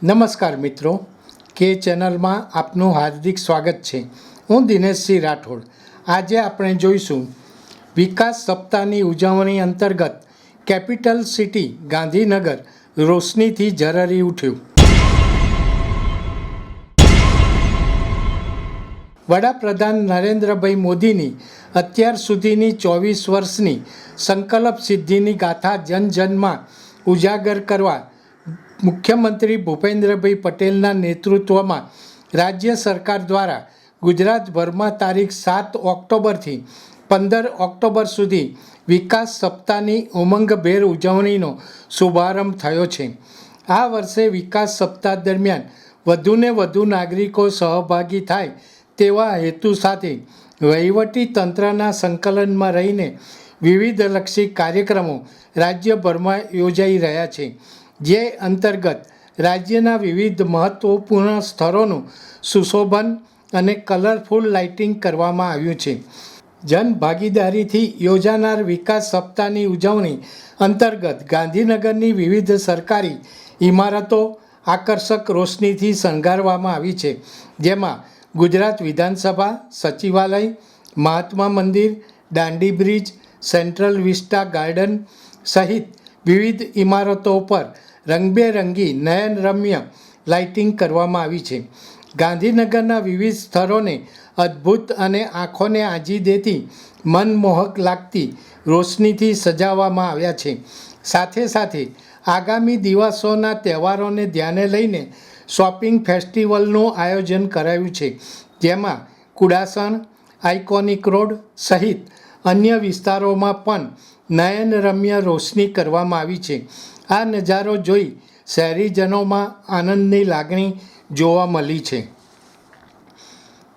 નમસ્કાર મિત્રો, કે ચેનલમાં આપનું હાર્દિક સ્વાગત છે. હું દિનેશસિંહ રાઠોડ. આજે આપણે જોઈશું વિકાસ સપ્તાહની ઉજવણી અંતર્ગત કેપિટલ સિટી ગાંધીનગર રોશનીથી ઝરહરી ઉઠ્યું. વડાપ્રધાન નરેન્દ્રભાઈ મોદીની અત્યાર સુધીની 24 વર્ષની સંકલ્પ સિદ્ધિની ગાથા જન-જનમાં ઉજાગર કરવા મુખ્યમંત્રી ભૂપેન્દ્રભાઈ પટેલના નેતૃત્વમાં રાજ્ય સરકાર દ્વારા ગુજરાતભરમાં તારીખ 7 ઓક્ટોબરથી 15 ઓક્ટોબર સુધી વિકાસ સપ્તાહની ઉમંગભેર ઉજવણીનો શુભારંભ થયો છે. આ વર્ષે વિકાસ સપ્તાહ દરમિયાન વધુને વધુ નાગરિકો સહભાગી થાય તેવા હેતુ સાથે વહીવટી તંત્રના સંકલનમાં રહીને વિવિધલક્ષી કાર્યક્રમો રાજ્યભરમાં યોજાઈ રહ્યા છે. જે અંતર્ગત રાજ્યના વિવિધ મહત્વપૂર્ણ સ્થળોનું સુશોભન અને કલરફુલ લાઇટિંગ કરવામાં આવ્યું છે. જનભાગીદારીથી યોજાનાર વિકાસ સપ્તાહની ઉજવણી અંતર્ગત ગાંધીનગરની વિવિધ સરકારી ઇમારતો આકર્ષક રોશનીથી શણગારવામાં આવી છે. જેમાં ગુજરાત વિધાનસભા, સચિવાલય, Mahatma Mandir, Dandi bridge, central vista garden સહિત વિવિધ ઇમારતો પર રંગબેરંગી નયનરમ્ય લાઇટિંગ કરવામાં આવી છે. ગાંધીનગરના વિવિધ સ્થળોને અદ્ભુત અને આંખોને આંજી દેતી મનમોહક લાગતી રોશનીથી સજાવવામાં આવ્યા છે. સાથે સાથે આગામી દિવસોના તહેવારોને ધ્યાને લઈને શોપિંગ ફેસ્ટિવલનું આયોજન કરાયું છે. જેમાં કુડાસણ, આઇકોનિક રોડ સહિત અન્ય વિસ્તારોમાં પણ નયનરમ્ય રોશની કરવામાં આવી છે. આ નજારો જોઈ શહેરીજનોમાં આનંદની લાગણી જોવા મળી છે.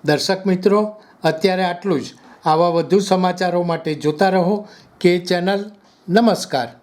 દર્શક મિત્રો, અત્યારે આટલું જ. આવા વધુ સમાચારો માટે જોતા રહો કે ચેનલ. નમસ્કાર.